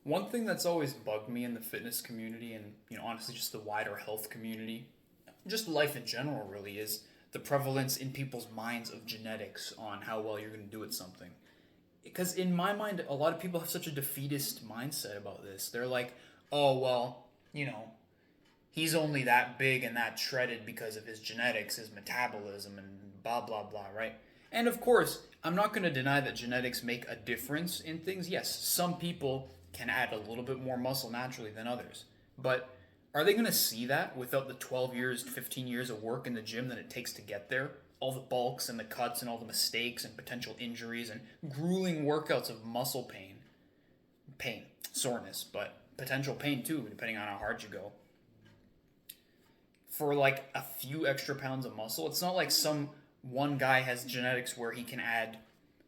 One thing that's always bugged me in the fitness community and, honestly just the wider health community, just life in general really, is the prevalence in people's minds of genetics on how well you're going to do at something. Because in my mind, a lot of people have such a defeatist mindset about this. They're like, "Oh, well, he's only that big and that shredded because of his genetics, his metabolism, and blah, blah, blah," right? And of course, I'm not going to deny that genetics make a difference in things. Yes, some people can add a little bit more muscle naturally than others. But are they going to see that without the 12 years, 15 years of work in the gym that it takes to get there? All the bulks and the cuts and all the mistakes and potential injuries and grueling workouts of muscle pain, soreness, but potential pain too, depending on how hard you go for like a few extra pounds of muscle. It's not like some one guy has genetics where he can add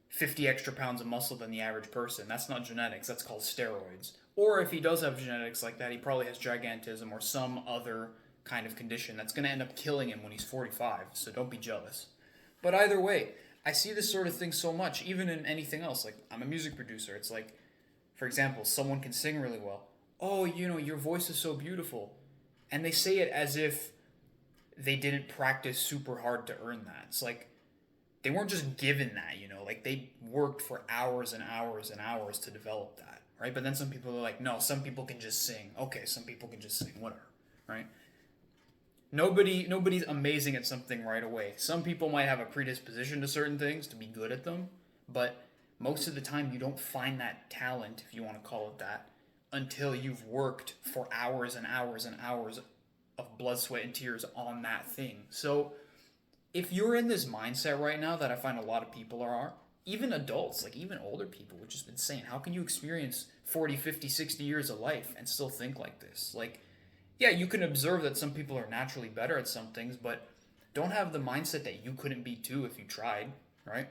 50 extra pounds of muscle than the average person. That's not genetics, that's called steroids. Or if he does have genetics like that, he probably has gigantism or some other kind of condition that's going to end up killing him when he's 45. So don't be jealous. But either way, I see this sort of thing so much, even in anything else. Like, I'm a music producer. It's like, for example, someone can sing really well. "Oh, your voice is so beautiful." And they say it as if they didn't practice super hard to earn that. It's like they weren't just given that, like they worked for hours and hours and hours to develop that, right? But then some people are like, "No, some people can just sing." Okay, some people can just sing, whatever, right? Nobody's amazing at something right away. Some people might have a predisposition to certain things to be good at them, but most of the time you don't find that talent, if you want to call it that, until you've worked for hours and hours and hours of blood, sweat, and tears on that thing. So if you're in this mindset right now that I find a lot of people are, even adults, like even older people, which is insane. How can you experience 40, 50, 60 years of life and still think like this? Like, yeah, you can observe that some people are naturally better at some things, but don't have the mindset that you couldn't be too if you tried, right?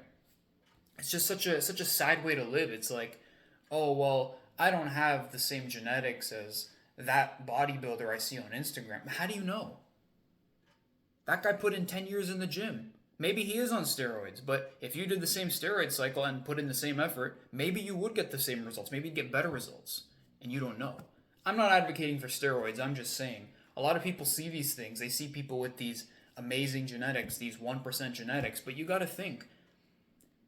It's just such a sad way to live. It's like, "Oh, well, I don't have the same genetics as that bodybuilder I see on Instagram." How do you know? That guy put in 10 years in the gym. Maybe he is on steroids, but if you did the same steroid cycle and put in the same effort, maybe you would get the same results. Maybe you'd get better results. And you don't know. I'm not advocating for steroids. I'm just saying a lot of people see these things. They see people with these amazing genetics, these 1% genetics, but you got to think,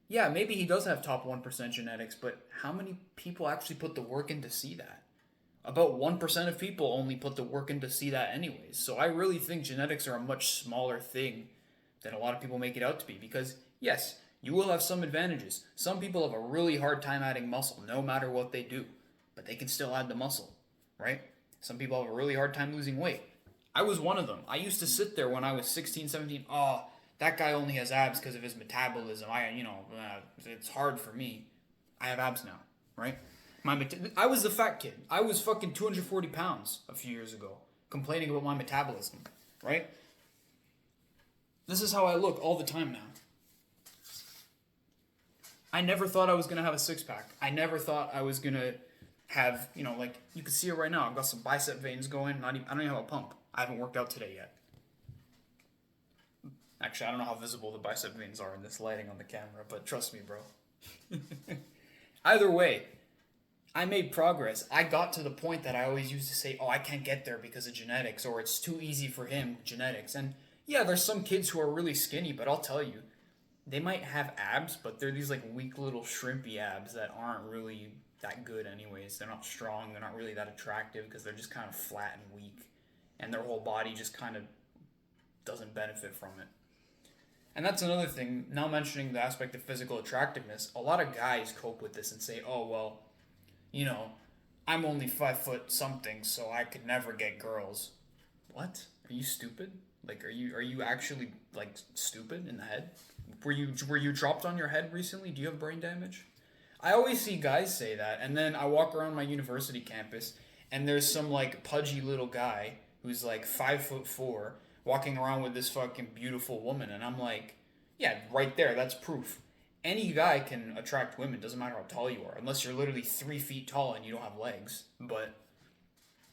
yeah, maybe he does have top 1% genetics, but how many people actually put the work in to see that? About 1% of people only put the work in to see that, anyways. So I really think genetics are a much smaller thing than a lot of people make it out to be. Because, yes, you will have some advantages. Some people have a really hard time adding muscle, no matter what they do, but they can still add the muscle, right? Some people have a really hard time losing weight. I was one of them. I used to sit there when I was 16, 17. "Oh, that guy only has abs because of his metabolism. It's hard for me." I have abs now, right? I was the fat kid. I was fucking 240 pounds a few years ago, complaining about my metabolism, right? This is how I look all the time now. I never thought I was gonna have a six pack. I never thought I was gonna have, like you can see it right now. I've got some bicep veins going. Not even, I don't even have a pump. I haven't worked out today yet. Actually, I don't know how visible the bicep veins are in this lighting on the camera, but trust me, bro. Either way, I made progress. I got to the point that I always used to say, "Oh, I can't get there because of genetics," or "It's too easy for him, genetics." And yeah, there's some kids who are really skinny, but I'll tell you, they might have abs, but they're these like weak little shrimpy abs that aren't really that good anyways. They're not strong, they're not really that attractive because they're just kind of flat and weak. And their whole body just kind of doesn't benefit from it. And that's another thing, now mentioning the aspect of physical attractiveness, a lot of guys cope with this and say, "Oh, well, you know, I'm only 5 foot something, so I could never get girls." What? Are you stupid? Like, are you actually like stupid in the head? Were you dropped on your head recently? Do you have brain damage? I always see guys say that, and then I walk around my university campus, and there's some like pudgy little guy who's like 5'4", walking around with this fucking beautiful woman, and I'm like, yeah, right there, that's proof. Any guy can attract women, doesn't matter how tall you are, unless you're literally 3 feet tall and you don't have legs. But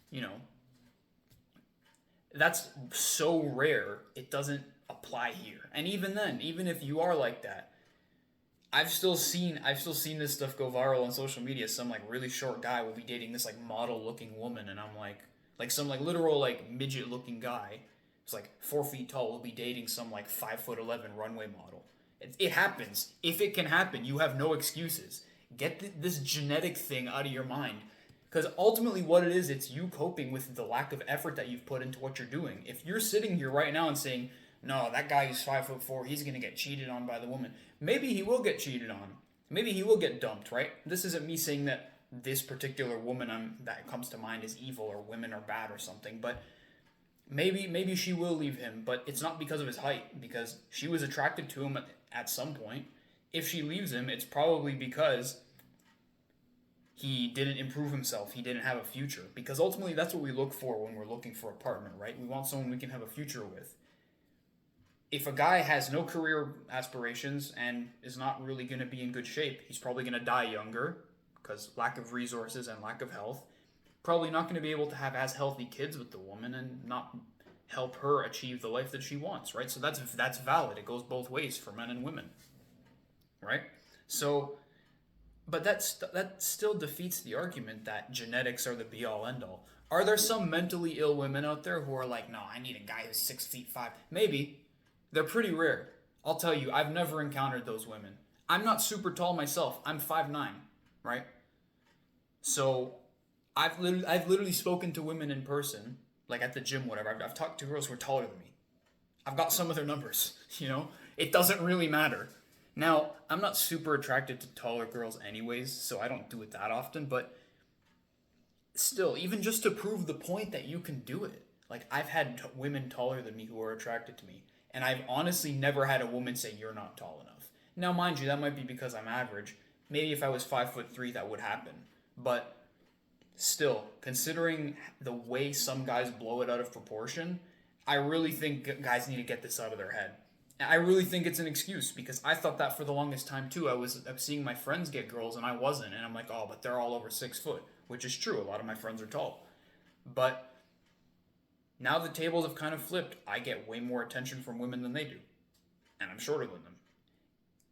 you know, that's so rare, it doesn't apply here. And even then, even if you are like that, I've still seen this stuff go viral on social media. Some like really short guy will be dating this like model looking woman, and I'm like some like literal like midget looking guy, who's like 4 feet tall, will be dating some like 5'11" runway model. It happens. If it can happen, you have no excuses. Get this genetic thing out of your mind. Because ultimately, what it is, it's you coping with the lack of effort that you've put into what you're doing. If you're sitting here right now and saying, no, that guy who's 5'4", he's going to get cheated on by the woman. Maybe he will get cheated on. Maybe he will get dumped, right? This isn't me saying that this particular woman that comes to mind is evil or women are bad or something, but maybe she will leave him, but it's not because of his height, because she was attracted to him at some point. If she leaves him, it's probably because he didn't improve himself. He didn't have a future. Because ultimately, that's what we look for when we're looking for a partner, right? We want someone we can have a future with. If a guy has no career aspirations and is not really going to be in good shape, he's probably going to die younger because lack of resources and lack of health. Probably not going to be able to have as healthy kids with the woman and not help her achieve the life that she wants, right? So that's valid. It goes both ways for men and women, right? So, but that still defeats the argument that genetics are the be all end all. Are there some mentally ill women out there who are like, no, I need a guy who's 6'5"? Maybe. They're pretty rare. I'll tell you, I've never encountered those women. I'm not super tall myself. I'm 5'9", right? So I've literally spoken to women in person, like at the gym, whatever. I've talked to girls who are taller than me. I've got some of their numbers, you know? It doesn't really matter. Now, I'm not super attracted to taller girls anyways, so I don't do it that often, but still, even just to prove the point that you can do it. Like, I've had women taller than me who are attracted to me, and I've honestly never had a woman say, you're not tall enough. Now, mind you, that might be because I'm average. Maybe if I was 5'3", that would happen. But still, considering the way some guys blow it out of proportion, I really think guys need to get this out of their head. I really think it's an excuse, because I thought that for the longest time too. I was seeing my friends get girls and I wasn't, and I'm like, oh, but they're all over 6 foot, which is true. A lot of my friends are tall. But now the tables have kind of flipped. I get way more attention from women than they do, and I'm shorter than them.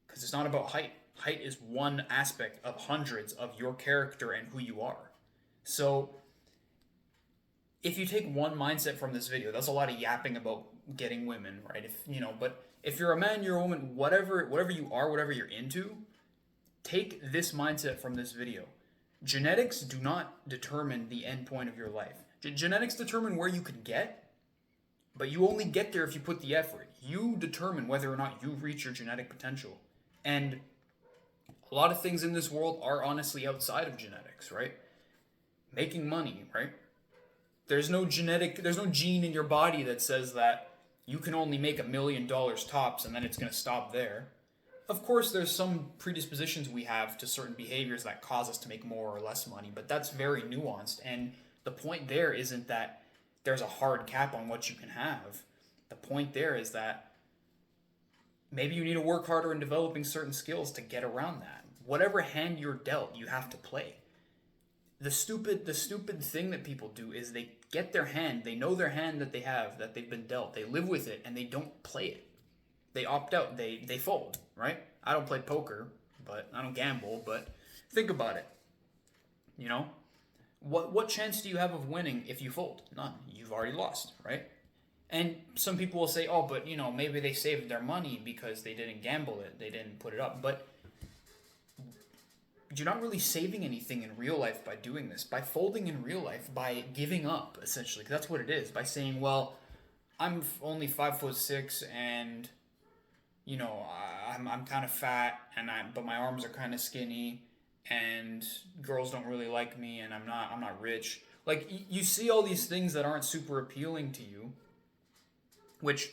Because it's not about height. Height is one aspect of hundreds of your character and who you are. So if you take one mindset from this video, that's a lot of yapping about getting women, right? But if you're a man, you're a woman, whatever you are, whatever you're into, take this mindset from this video. Genetics do not determine the end point of your life. Genetics determine where you can get, but you only get there if you put the effort. You determine whether or not you reach your genetic potential. And a lot of things in this world are honestly outside of genetics, right? Making money, right? There's no gene in your body that says that you can only make $1 million tops and then it's going to stop there. Of course, there's some predispositions we have to certain behaviors that cause us to make more or less money, but that's very nuanced. And the point there isn't that there's a hard cap on what you can have. The point there is that maybe you need to work harder in developing certain skills to get around that. Whatever hand you're dealt, you have to play. The stupid thing that people do is they get their hand, they know their hand that they have, that they've been dealt, they live with it, and they don't play it. They opt out, they fold, right? I don't play poker, but I don't gamble, but think about it. You know? What chance do you have of winning if you fold? None. You've already lost, right? And some people will say, oh, but maybe they saved their money because they didn't gamble it, they didn't put it up, but you're not really saving anything in real life by doing this, by folding in real life, by giving up, essentially. 'Cause that's what it is. By saying, well, I'm only 5'6", and I'm kind of fat, but my arms are kind of skinny, and girls don't really like me, and I'm not rich. Like, you see all these things that aren't super appealing to you, which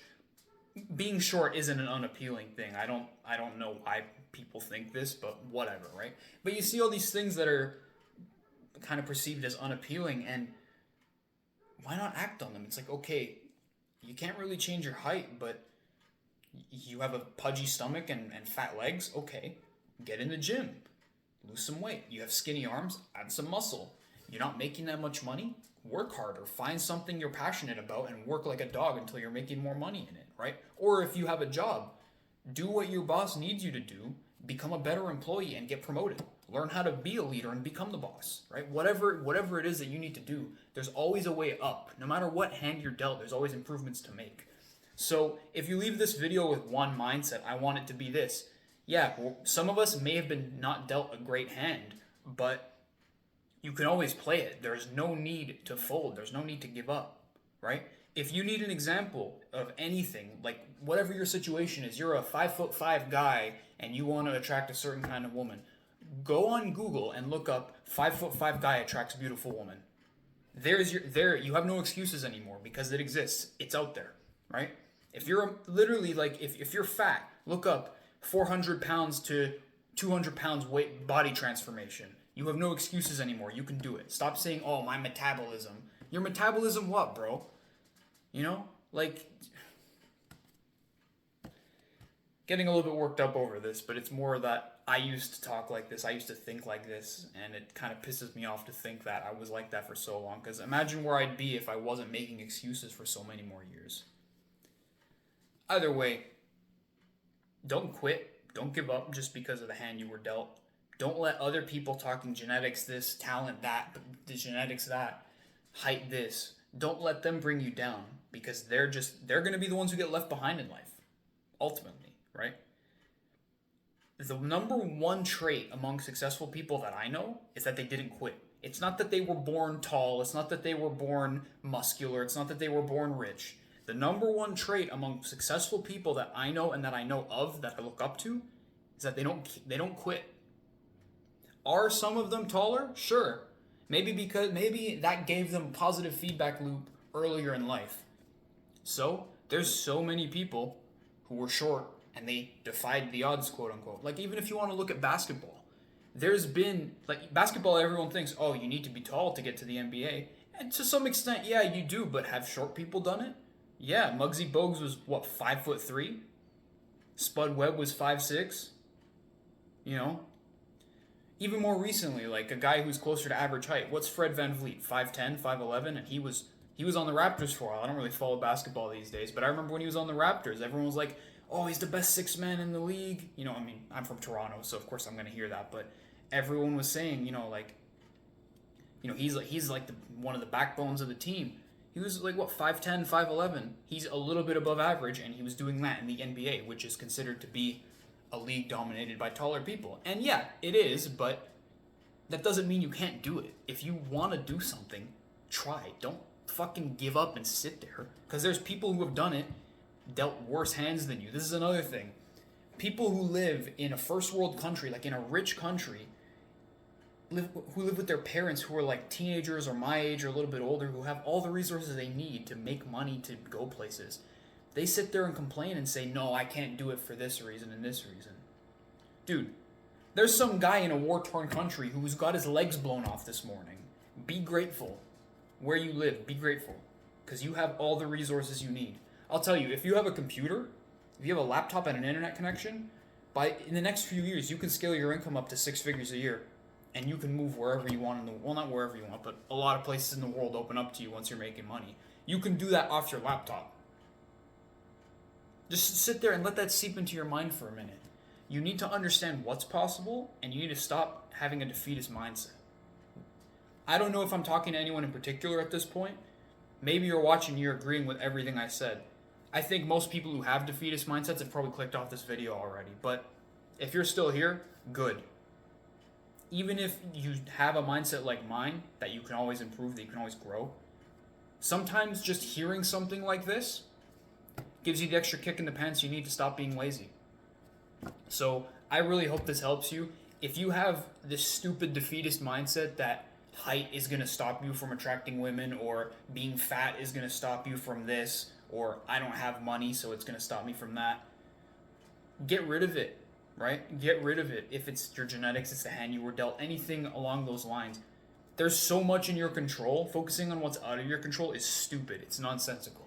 being short isn't an unappealing thing. I don't know why people think this, but whatever, right? But you see all these things that are kind of perceived as unappealing, and why not act on them? It's like, okay, you can't really change your height, but you have a pudgy stomach and fat legs. Okay, get in the gym, lose some weight. You have skinny arms, add some muscle. You're not making that much money? Work harder. Find something you're passionate about and work like a dog until you're making more money in it, right? Or if you have a job, do what your boss needs you to do. become a better employee and get promoted. Learn how to be a leader and become the boss, right? Whatever it is that you need to do, there's always a way up. No matter what hand you're dealt, there's always improvements to make. So if you leave this video with one mindset, I want it to be this. Yeah, well, some of us may have been not dealt a great hand, but you can always play it. There's no need to fold. There's no need to give up, right? If you need an example of anything, like whatever your situation is, you're a 5'5" guy and you want to attract a certain kind of woman, go on Google and look up 5'5" guy attracts beautiful woman. You have no excuses anymore because it exists. It's out there, right? If you're literally like, if you're fat, look up 400 pounds to 200 pounds weight body transformation. You have no excuses anymore. You can do it. Stop saying, oh, my metabolism. Your metabolism what, bro? You know? Like, getting a little bit worked up over this, but it's more that I used to talk like this. I used to think like this, and it kind of pisses me off to think that I was like that for so long. Because imagine where I'd be if I wasn't making excuses for so many more years. Either way, don't quit. Don't give up just because of the hand you were dealt. Don't let other people talking genetics this, talent that, the genetics that, height this. Don't let them bring you down because they're going to be the ones who get left behind in life, ultimately, right? The number one trait among successful people that I know is that they didn't quit. It's not that they were born tall. It's not that they were born muscular. It's not that they were born rich. The number one trait among successful people that I know and that I know of, that I look up to, is that they don't quit. Are some of them taller? Sure. Maybe that gave them a positive feedback loop earlier in life. So there's so many people who were short and they defied the odds, quote unquote. Like, even if you want to look at basketball, there's been, like, basketball, everyone thinks, oh, you need to be tall to get to the NBA. And to some extent, yeah, you do, but have short people done it? Yeah, Muggsy Bogues was, 5'3"? Spud Webb was 5'6"? You know? Even more recently, like a guy who's closer to average height. What's Fred VanVleet? 5'10", 5'11"? And he was on the Raptors for a while. I don't really follow basketball these days, but I remember when he was on the Raptors, everyone was like, oh, he's the best sixth man in the league. You know, I mean, I'm from Toronto, so of course I'm going to hear that, but everyone was saying, he's like one of the backbones of the team. He was like, 5'10", 5'11". He's a little bit above average, and he was doing that in the NBA, which is considered to be a league dominated by taller people. And yeah, it is, but that doesn't mean you can't do it. If you want to do something, try. Don't fucking give up and sit there. Because there's people who have done it, dealt worse hands than you. This is another thing. People who live in a first world country, like in a rich country, who live with their parents who are like teenagers or my age or a little bit older, who have all the resources they need to make money to go places. They sit there and complain and say, no, I can't do it for this reason and this reason. Dude, there's some guy in a war-torn country who's got his legs blown off this morning. Be grateful. Where you live, be grateful. Because you have all the resources you need. I'll tell you, if you have a computer, if you have a laptop and an internet connection, in the next few years, you can scale your income up to 6 figures a year. And you can move wherever you want not wherever you want, but a lot of places in the world open up to you once you're making money. You can do that off your laptop. Just sit there and let that seep into your mind for a minute. You need to understand what's possible, and you need to stop having a defeatist mindset. I don't know if I'm talking to anyone in particular at this point. Maybe you're watching, you're agreeing with everything I said. I think most people who have defeatist mindsets have probably clicked off this video already, but if you're still here, good. Even if you have a mindset like mine, that you can always improve, that you can always grow, sometimes just hearing something like this gives you the extra kick in the pants you need to stop being lazy. So I really hope this helps you. If you have this stupid defeatist mindset that height is going to stop you from attracting women, or being fat is going to stop you from this, or I don't have money so it's going to stop me from that, get rid of it, right? Get rid of it. If it's your genetics, it's the hand you were dealt, anything along those lines. There's so much in your control. Focusing on what's out of your control is stupid. It's nonsensical.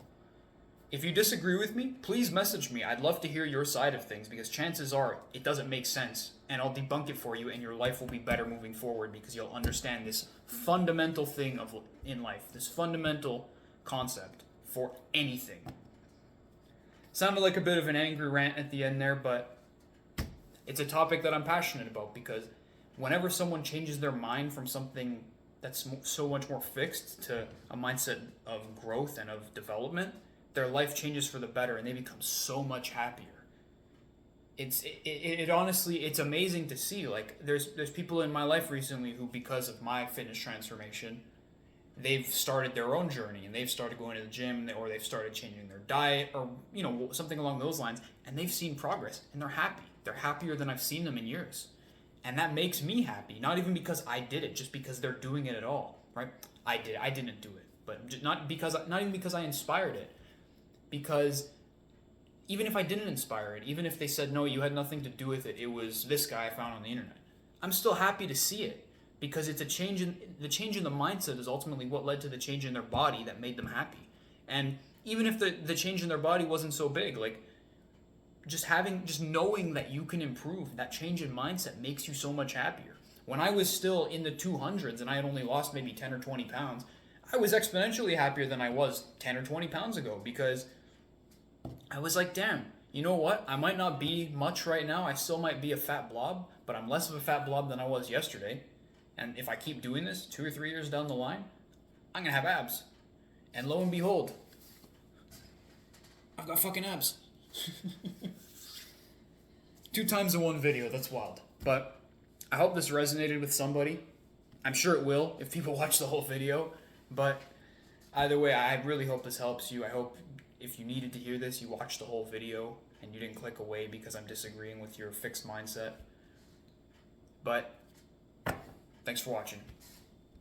If you disagree with me, please message me. I'd love to hear your side of things, because chances are it doesn't make sense, and I'll debunk it for you, and your life will be better moving forward because you'll understand this fundamental thing in life, this fundamental concept for anything. Sounded like a bit of an angry rant at the end there, but it's a topic that I'm passionate about because whenever someone changes their mind from something that's so much more fixed to a mindset of growth and of development, their life changes for the better and they become so much happier. It honestly, it's amazing to see. Like there's people in my life recently who, because of my fitness transformation, they've started their own journey and they've started going to the gym, or they've started changing their diet, or something along those lines, and they've seen progress and they're happy. They're happier than I've seen them in years. And that makes me happy, not even because I did it, just because they're doing it at all, right? I didn't do it, but not even because I inspired it, because even if I didn't inspire it, even if they said, no, you had nothing to do with it, it was this guy I found on the internet, I'm still happy to see it, because it's the change in the mindset is ultimately what led to the change in their body that made them happy. And even if the change in their body wasn't so big, like just knowing that you can improve, that change in mindset makes you so much happier. When I was still in the 200s and I had only lost maybe 10 or 20 pounds, I was exponentially happier than I was 10 or 20 pounds ago, because I was like, damn, you know what? I might not be much right now. I still might be a fat blob, but I'm less of a fat blob than I was yesterday. And if I keep doing this 2 or 3 years down the line, I'm going to have abs. And lo and behold, I've got fucking abs. 2 times in one video, that's wild. But I hope this resonated with somebody. I'm sure it will if people watch the whole video. But either way, I really hope this helps you. I hope if you needed to hear this, you watched the whole video and you didn't click away because I'm disagreeing with your fixed mindset. But thanks for watching.